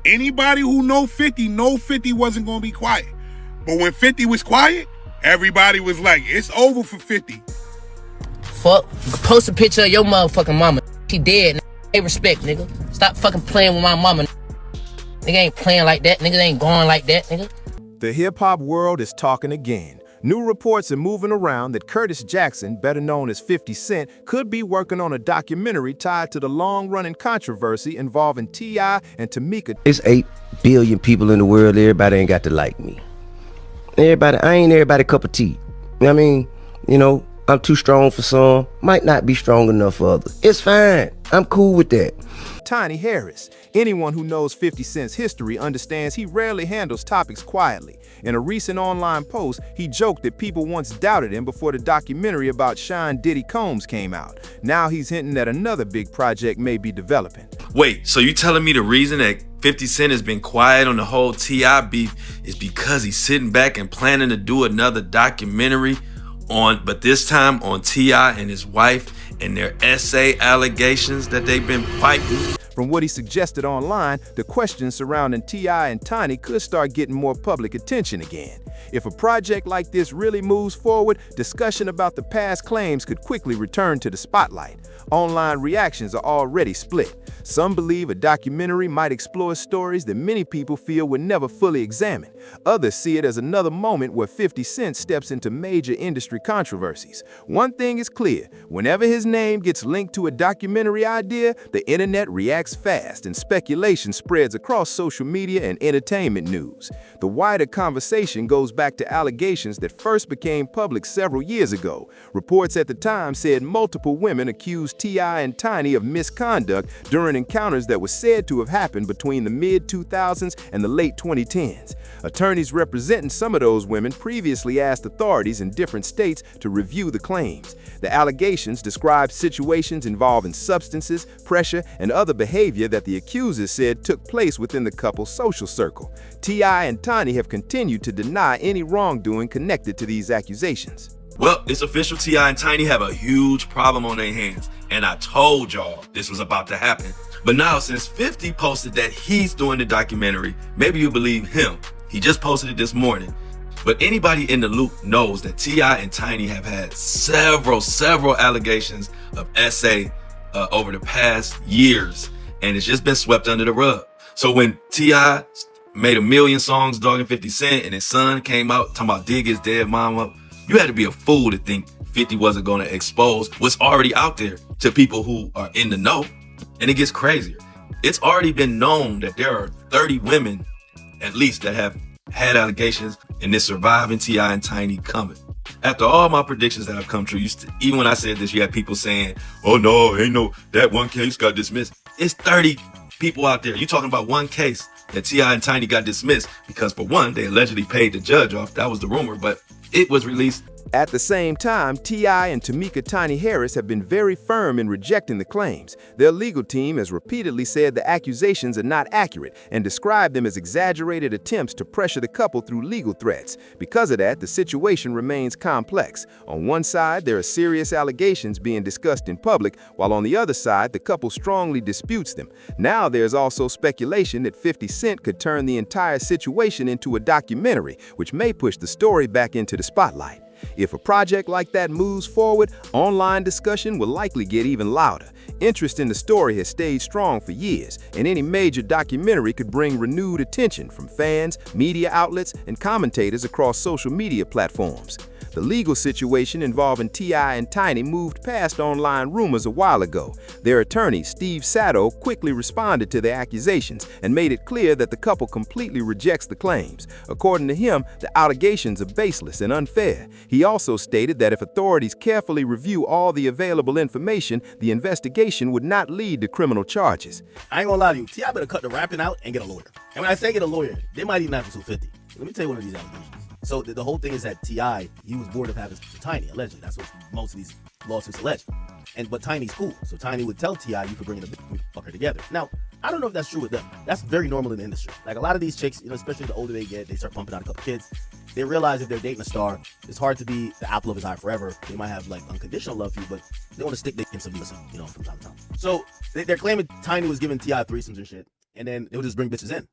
Anybody who know 50 wasn't gonna be quiet. But when 50 was quiet, everybody was like, it's over for 50. Fuck, post a picture of your motherfucking mama. She dead, Hey, respect, nigga. Stop fucking playing with my mama. Nigga ain't playing like that. Nigga ain't going like that, nigga. The hip-hop world is talking again. New reports are moving around that Curtis Jackson, better known as 50 Cent, could be working on a documentary tied to the long-running controversy involving T.I. and Tamika. There's 8 billion people in the world. Everybody ain't got to like me. I ain't everybody cup of tea. You know what I mean? You know, I'm too strong for some, might not be strong enough for others. It's fine. I'm cool with that. Tiny Harris. Anyone who knows 50 Cent's history understands he rarely handles topics quietly. In a recent online post, he joked that people once doubted him before the documentary about Sean Diddy Combs came out. Now he's hinting that another big project may be developing. Wait, so you telling me the reason that 50 Cent has been quiet on the whole T.I. beef is because he's sitting back and planning to do another documentary but this time on T.I. and his wife and their essay allegations that they've been fighting? From what he suggested online, the questions surrounding T.I. and Tiny could start getting more public attention again. If a project like this really moves forward, discussion about the past claims could quickly return to the spotlight. Online reactions are already split. Some believe a documentary might explore stories that many people feel were never fully examined. Others see it as another moment where 50 Cent steps into major industry controversies. One thing is clear, whenever his name gets linked to a documentary idea, the internet reacts fast and speculation spreads across social media and entertainment news. The wider conversation goes back to allegations that first became public several years ago. Reports at the time said multiple women accused T.I. and Tiny of misconduct during encounters that were said to have happened between the mid-2000s and the late 2010s. Attorneys representing some of those women previously asked authorities in different states to review the claims. The allegations described situations involving substances, pressure, and other behavior that the accusers said took place within the couple's social circle. T.I. and Tiny have continued to deny any wrongdoing connected to these accusations. Well, it's official. T.I. and Tiny have a huge problem on their hands. And I told y'all this was about to happen. But now, since 50 posted that he's doing the documentary, maybe you believe him. He just posted it this morning. But anybody in the loop knows that T.I. and Tiny have had several allegations of essay over the past years. And it's just been swept under the rug. So when T.I. made 1 million songs dogging 50 Cent and his son came out talking about dig his dead mom up, you had to be a fool to think 50 wasn't going to expose what's already out there to people who are in the know. And it gets crazier. It's already been known that there are 30 women, at least, that have had allegations in this surviving T.I. and Tiny coming. After all my predictions that have come true, even when I said this, you had people saying, oh no, ain't no, that one case got dismissed. It's 30 people out there. You're talking about one case that T.I. and Tiny got dismissed because, for one, they allegedly paid the judge off. That was the rumor, but it was released. At the same time, T.I. and Tamika Tiny Harris have been very firm in rejecting the claims. Their legal team has repeatedly said the accusations are not accurate and described them as exaggerated attempts to pressure the couple through legal threats. Because of that, the situation remains complex. On one side, there are serious allegations being discussed in public, while on the other side, the couple strongly disputes them. Now there's also speculation that 50 Cent could turn the entire situation into a documentary, which may push the story back into the spotlight. If a project like that moves forward, online discussion will likely get even louder. Interest in the story has stayed strong for years, and any major documentary could bring renewed attention from fans, media outlets, and commentators across social media platforms. The legal situation involving T.I. and Tiny moved past online rumors a while ago. Their attorney, Steve Sato, quickly responded to the accusations and made it clear that the couple completely rejects the claims. According to him, the allegations are baseless and unfair. He also stated that if authorities carefully review all the available information, the investigation would not lead to criminal charges. I ain't gonna lie to you, T.I. better cut the rapping out and get a lawyer. And when I say get a lawyer, they might even have to sue 50. Let me tell you one of these allegations. So the whole thing is that T.I., he was bored of having Tiny, allegedly. That's what most of these lawsuits allege. But Tiny's cool. So Tiny would tell T.I., you could bring in a bitch, we fuck her together. Now, I don't know if that's true with them. That's very normal in the industry. Like a lot of these chicks, especially the older they get, they start pumping out a couple kids. They realize if they're dating a star, it's hard to be the apple of his eye forever. They might have like unconditional love for you, but they want to stick dick in some pussy, from time to time. So they're claiming Tiny was giving T.I. threesomes and shit. and then they would just bring bitches in.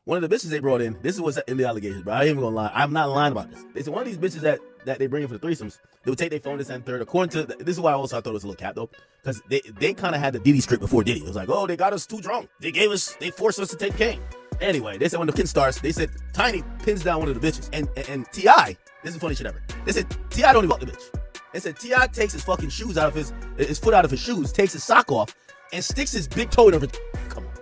One of the bitches they brought in, this is what's in the allegations, bro. I ain't even gonna lie. I'm not lying about this. They said one of these bitches that they bring in for the threesomes, they would take their phone, this and third. According to, this is why I also thought it was a little cap though, because they kind of had the Diddy script before Diddy. It was like, oh, they got us too drunk. They forced us to take cane. Anyway, they said when the kid starts, they said Tiny pins down one of the bitches. And T.I., this is the funny shit ever. They said T.I. don't even fuck the bitch. They said T.I. takes his fucking shoes out of his foot out of his shoes, takes his sock off, and sticks his big toe in her. Come on.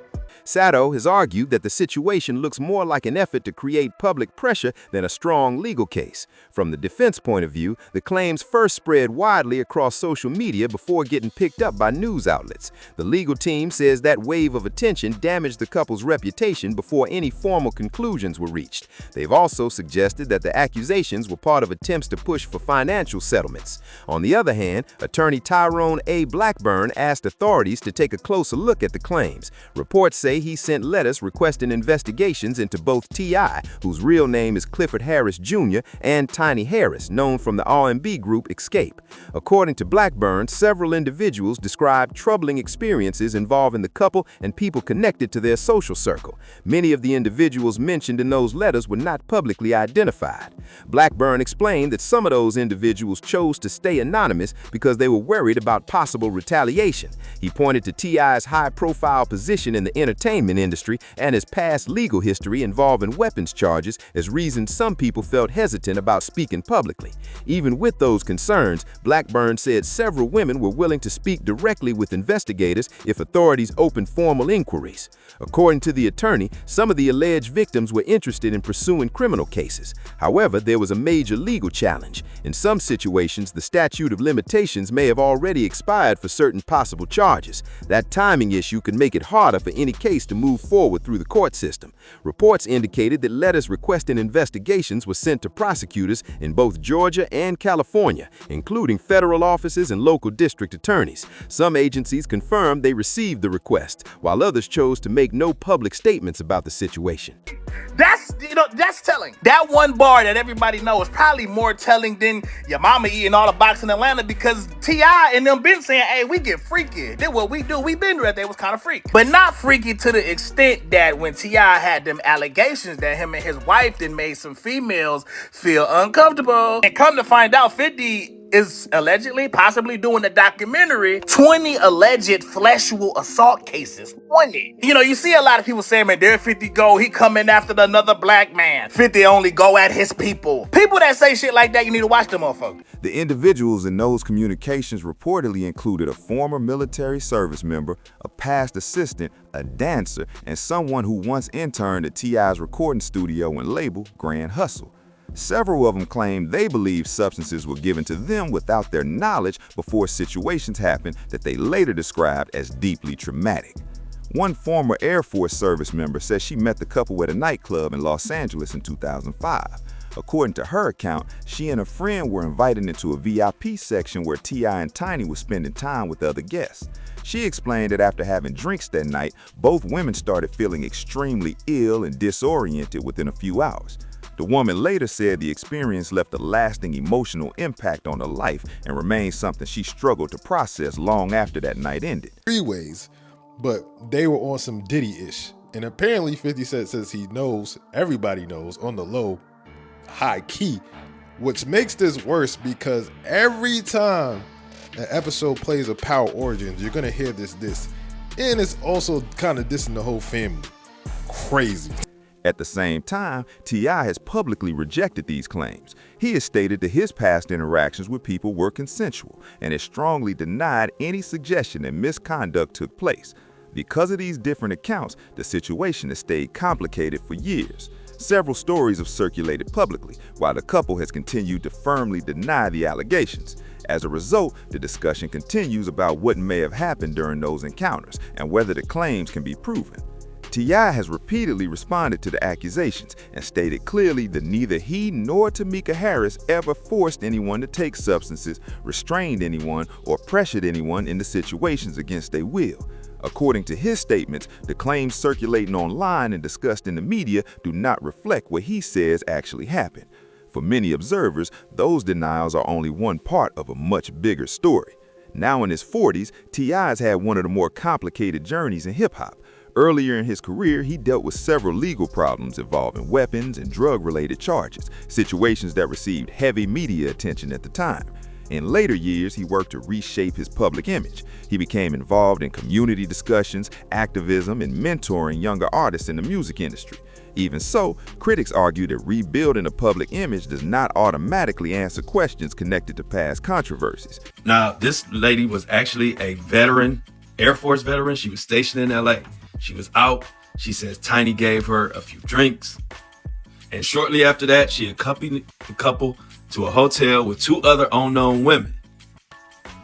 Sato has argued that the situation looks more like an effort to create public pressure than a strong legal case. From the defense point of view, the claims first spread widely across social media before getting picked up by news outlets. The legal team says that wave of attention damaged the couple's reputation before any formal conclusions were reached. They've also suggested that the accusations were part of attempts to push for financial settlements. On the other hand, attorney Tyrone A. Blackburn asked authorities to take a closer look at the claims. Reports say he sent letters requesting investigations into both T.I., whose real name is Clifford Harris Jr., and Tiny Harris, known from the R&B group Escape. According to Blackburn, several individuals described troubling experiences involving the couple and people connected to their social circle. Many of the individuals mentioned in those letters were not publicly identified. Blackburn explained that some of those individuals chose to stay anonymous because they were worried about possible retaliation. He pointed to T.I.'s high-profile position in the entertainment industry and his past legal history involving weapons charges as reasons some people felt hesitant about speaking publicly. Even with those concerns, Blackburn said several women were willing to speak directly with investigators if authorities opened formal inquiries. According to the attorney, some of the alleged victims were interested in pursuing criminal cases. However, there was a major legal challenge. In some situations, the statute of limitations may have already expired for certain possible charges. That timing issue could make it harder for any case to move forward through the court system. Reports indicated that letters requesting investigations were sent to prosecutors in both Georgia and California, including federal offices and local district attorneys. Some agencies confirmed they received the request, while others chose to make no public statements about the situation. That's telling. That one bar that everybody knows is probably more telling than your mama eating all the box in Atlanta, because T.I. and them been saying, hey, we get freaky. Then what we do, we been right there was kind of freaky. But not freaky to the extent that when T.I. had them allegations that him and his wife then made some females feel uncomfortable. And come to find out, 50 is allegedly, possibly doing a documentary, 20 alleged fleshful assault cases. 20. You see a lot of people saying, man, there 50 go, he coming after another black man. 50 only go at his people. People that say shit like that, you need to watch them motherfuckers. The individuals in those communications reportedly included a former military service member, a past assistant, a dancer, and someone who once interned at T.I.'s recording studio and label, Grand Hustle. Several of them claimed they believed substances were given to them without their knowledge before situations happened that they later described as deeply traumatic. One former Air Force service member says she met the couple at a nightclub in Los Angeles in 2005. According to her account, she and a friend were invited into a VIP section where T.I. and Tiny were spending time with other guests. She explained that after having drinks that night, both women started feeling extremely ill and disoriented within a few hours. The woman later said the experience left a lasting emotional impact on her life and remained something she struggled to process long after that night ended. Three ways, but they were on some Diddy-ish. And apparently 50 Cent says he knows, everybody knows, on the low, high key, which makes this worse because every time an episode plays a Power Origins, you're gonna hear this. And it's also kind of dissing the whole family. Crazy. At the same time, T.I. has publicly rejected these claims. He has stated that his past interactions with people were consensual and has strongly denied any suggestion that misconduct took place. Because of these different accounts, the situation has stayed complicated for years. Several stories have circulated publicly, while the couple has continued to firmly deny the allegations. As a result, the discussion continues about what may have happened during those encounters and whether the claims can be proven. T.I. has repeatedly responded to the accusations and stated clearly that neither he nor Tamika Harris ever forced anyone to take substances, restrained anyone, or pressured anyone into situations against their will. According to his statements, the claims circulating online and discussed in the media do not reflect what he says actually happened. For many observers, those denials are only one part of a much bigger story. Now in his 40s, T.I. has had one of the more complicated journeys in hip-hop. Earlier in his career, he dealt with several legal problems involving weapons and drug-related charges, situations that received heavy media attention at the time. In later years, he worked to reshape his public image. He became involved in community discussions, activism, and mentoring younger artists in the music industry. Even so, critics argue that rebuilding a public image does not automatically answer questions connected to past controversies. Now, this lady was actually a veteran, Air Force veteran. She was stationed in LA. She was out. She says Tiny gave her a few drinks. And shortly after that, she accompanied the couple to a hotel with two other unknown women.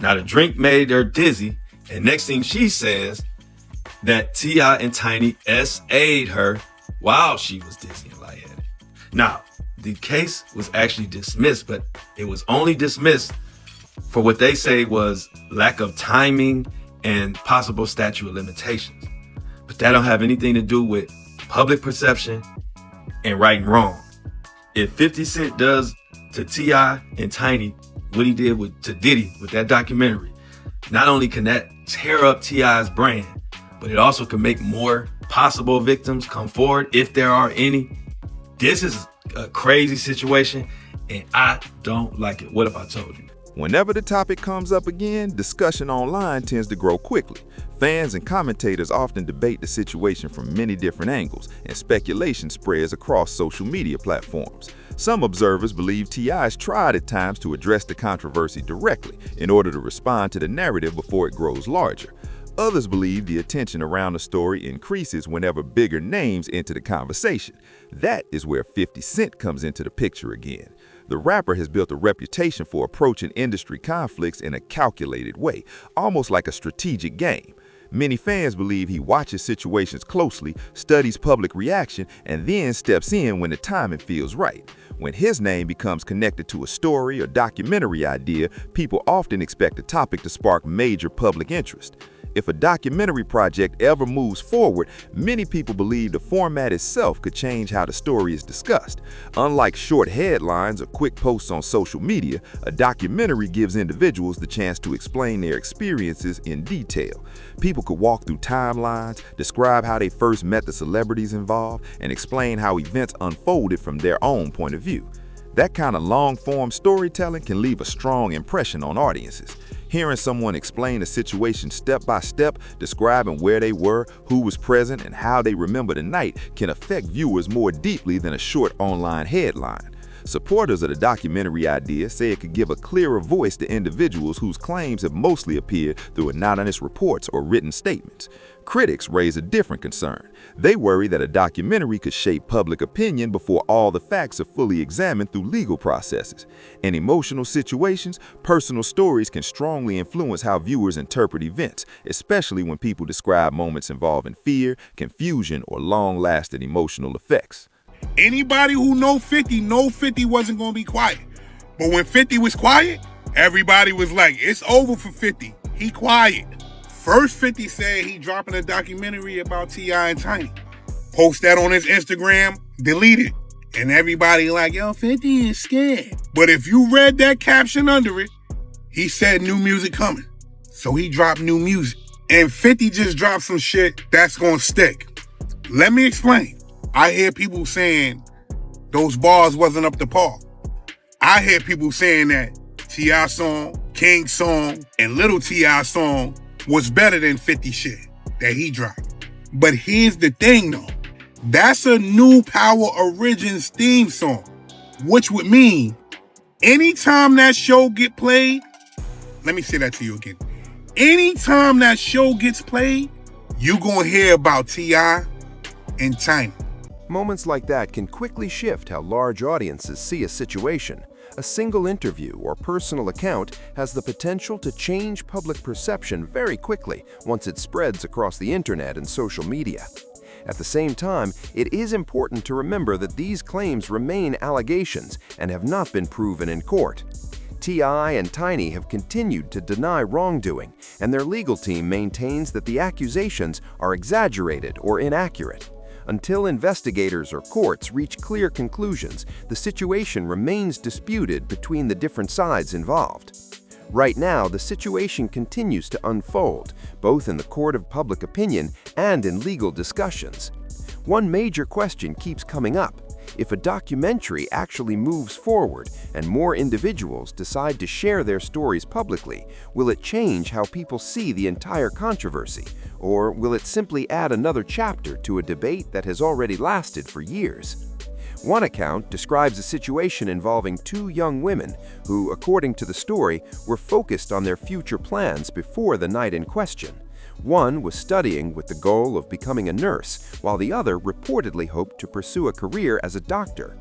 Now, the drink made her dizzy. And next thing she says, that T.I. and Tiny S.A.'d her while she was dizzy and lightheaded. Now, the case was actually dismissed, but it was only dismissed for what they say was lack of timing and possible statute of limitations. But that don't have anything to do with public perception and right and wrong. If 50 Cent does to T.I. and Tiny what he did to Diddy with that documentary, not only can that tear up T.I.'s brand, but it also can make more possible victims come forward if there are any. This is a crazy situation and I don't like it. What if I told you? Whenever the topic comes up again, discussion online tends to grow quickly. Fans and commentators often debate the situation from many different angles, and speculation spreads across social media platforms. Some observers believe T.I. has tried at times to address the controversy directly in order to respond to the narrative before it grows larger. Others believe the attention around the story increases whenever bigger names enter the conversation. That is where 50 Cent comes into the picture again. The rapper has built a reputation for approaching industry conflicts in a calculated way, almost like a strategic game. Many fans believe he watches situations closely, studies public reaction, and then steps in when the timing feels right. When his name becomes connected to a story or documentary idea, people often expect the topic to spark major public interest. If a documentary project ever moves forward, many people believe the format itself could change how the story is discussed. Unlike short headlines or quick posts on social media, a documentary gives individuals the chance to explain their experiences in detail. People could walk through timelines, describe how they first met the celebrities involved, and explain how events unfolded from their own point of view. That kind of long-form storytelling can leave a strong impression on audiences. Hearing someone explain a situation step by step, describing where they were, who was present, and how they remember the night can affect viewers more deeply than a short online headline. Supporters of the documentary idea say it could give a clearer voice to individuals whose claims have mostly appeared through anonymous reports or written statements. Critics raise a different concern. They worry that a documentary could shape public opinion before all the facts are fully examined through legal processes. In emotional situations, personal stories can strongly influence how viewers interpret events, especially when people describe moments involving fear, confusion, or long-lasting emotional effects. Anybody who know 50 wasn't going to be quiet. But when 50 was quiet, everybody was like, it's over for 50. He quiet. First 50 said he dropping a documentary about T.I. and Tiny. Post that on his Instagram, delete it. And everybody like, yo, 50 is scared. But if you read that caption under it, he said new music coming. So he dropped new music. And 50 just dropped some shit that's going to stick. Let me explain. I hear people saying those bars wasn't up to par. I hear people saying that T.I. song, King song, and Little T.I. song was better than 50 shit that he dropped. But here's the thing though. That's a new Power Origins theme song, which would mean anytime that show get played, let me say that to you again. Anytime that show gets played, you gonna hear about T.I. and Tiny. Moments like that can quickly shift how large audiences see a situation. A single interview or personal account has the potential to change public perception very quickly once it spreads across the internet and social media. At the same time, it is important to remember that these claims remain allegations and have not been proven in court. T.I. and Tiny have continued to deny wrongdoing, and their legal team maintains that the accusations are exaggerated or inaccurate. Until investigators or courts reach clear conclusions, the situation remains disputed between the different sides involved. Right now, the situation continues to unfold, both in the court of public opinion and in legal discussions. One major question keeps coming up. If a documentary actually moves forward and more individuals decide to share their stories publicly, will it change how people see the entire controversy? Or will it simply add another chapter to a debate that has already lasted for years? One account describes a situation involving two young women who, according to the story, were focused on their future plans before the night in question. One was studying with the goal of becoming a nurse, while the other reportedly hoped to pursue a career as a doctor.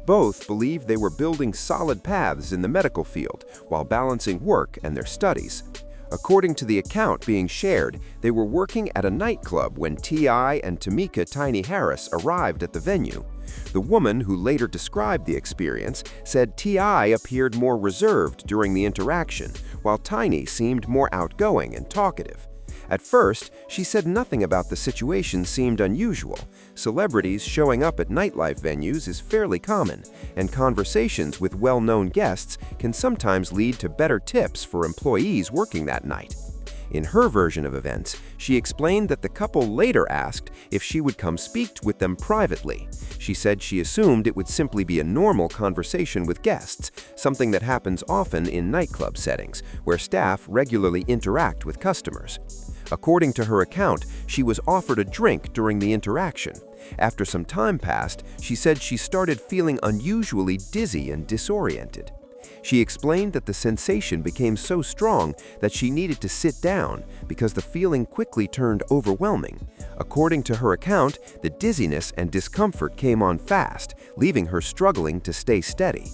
Both believed they were building solid paths in the medical field while balancing work and their studies. According to the account being shared, they were working at a nightclub when T.I. and Tamika Tiny Harris arrived at the venue. The woman who later described the experience said T.I. appeared more reserved during the interaction, while Tiny seemed more outgoing and talkative. At first, she said nothing about the situation seemed unusual. Celebrities showing up at nightlife venues is fairly common, and conversations with well-known guests can sometimes lead to better tips for employees working that night. In her version of events, she explained that the couple later asked if she would come speak with them privately. She said she assumed it would simply be a normal conversation with guests, something that happens often in nightclub settings, where staff regularly interact with customers. According to her account, she was offered a drink during the interaction. After some time passed, she said she started feeling unusually dizzy and disoriented. She explained that the sensation became so strong that she needed to sit down because the feeling quickly turned overwhelming. According to her account, the dizziness and discomfort came on fast, leaving her struggling to stay steady.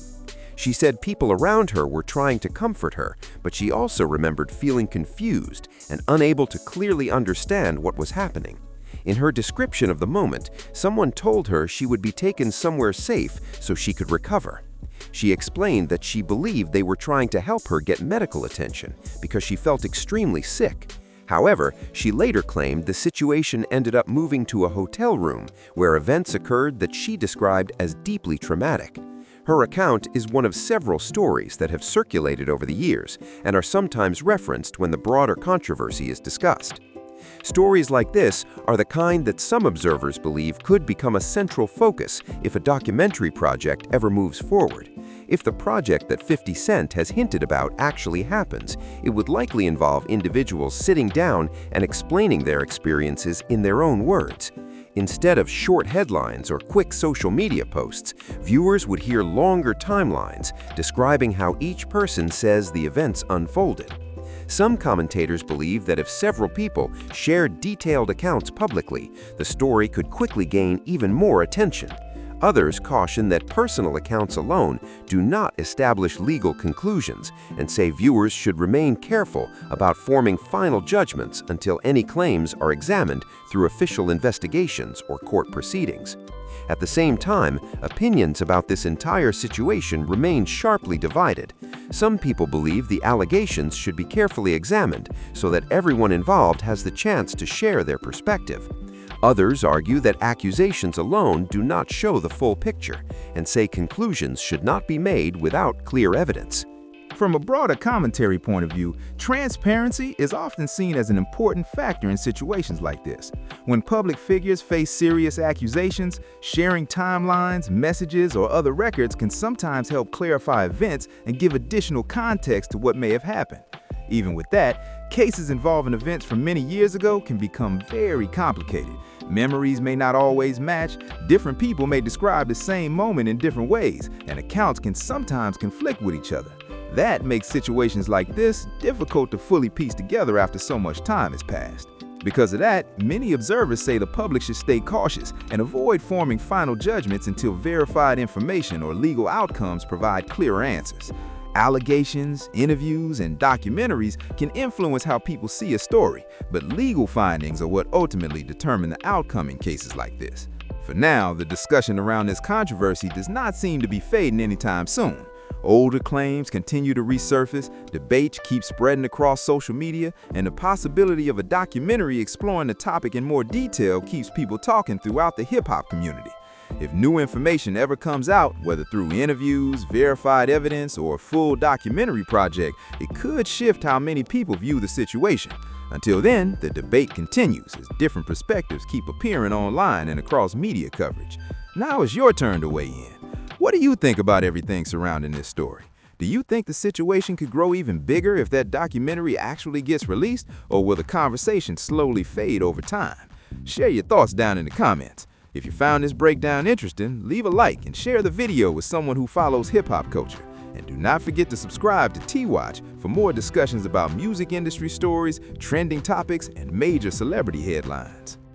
She said people around her were trying to comfort her, but she also remembered feeling confused and unable to clearly understand what was happening. In her description of the moment, someone told her she would be taken somewhere safe so she could recover. She explained that she believed they were trying to help her get medical attention because she felt extremely sick. However, she later claimed the situation ended up moving to a hotel room where events occurred that she described as deeply traumatic. Her account is one of several stories that have circulated over the years and are sometimes referenced when the broader controversy is discussed. Stories like this are the kind that some observers believe could become a central focus if a documentary project ever moves forward. If the project that 50 Cent has hinted about actually happens, it would likely involve individuals sitting down and explaining their experiences in their own words. Instead of short headlines or quick social media posts, viewers would hear longer timelines describing how each person says the events unfolded. Some commentators believe that if several people shared detailed accounts publicly, the story could quickly gain even more attention. Others caution that personal accounts alone do not establish legal conclusions and say viewers should remain careful about forming final judgments until any claims are examined through official investigations or court proceedings. At the same time, opinions about this entire situation remain sharply divided. Some people believe the allegations should be carefully examined so that everyone involved has the chance to share their perspective. Others argue that accusations alone do not show the full picture and say conclusions should not be made without clear evidence. From a broader commentary point of view, transparency is often seen as an important factor in situations like this. When public figures face serious accusations, sharing timelines, messages, or other records can sometimes help clarify events and give additional context to what may have happened. Even with that, cases involving events from many years ago can become very complicated. Memories may not always match, different people may describe the same moment in different ways, and accounts can sometimes conflict with each other. That makes situations like this difficult to fully piece together after so much time has passed. Because of that, many observers say the public should stay cautious and avoid forming final judgments until verified information or legal outcomes provide clearer answers. Allegations, interviews, and documentaries can influence how people see a story, but legal findings are what ultimately determine the outcome in cases like this. For now, the discussion around this controversy does not seem to be fading anytime soon. Older claims continue to resurface, debates keep spreading across social media, and the possibility of a documentary exploring the topic in more detail keeps people talking throughout the hip-hop community. If new information ever comes out, whether through interviews, verified evidence, or a full documentary project, it could shift how many people view the situation. Until then, the debate continues as different perspectives keep appearing online and across media coverage. Now it's your turn to weigh in. What do you think about everything surrounding this story? Do you think the situation could grow even bigger if that documentary actually gets released, or will the conversation slowly fade over time? Share your thoughts down in the comments. If you found this breakdown interesting, leave a like and share the video with someone who follows hip-hop culture. And do not forget to subscribe to T-Watch for more discussions about music industry stories, trending topics, and major celebrity headlines.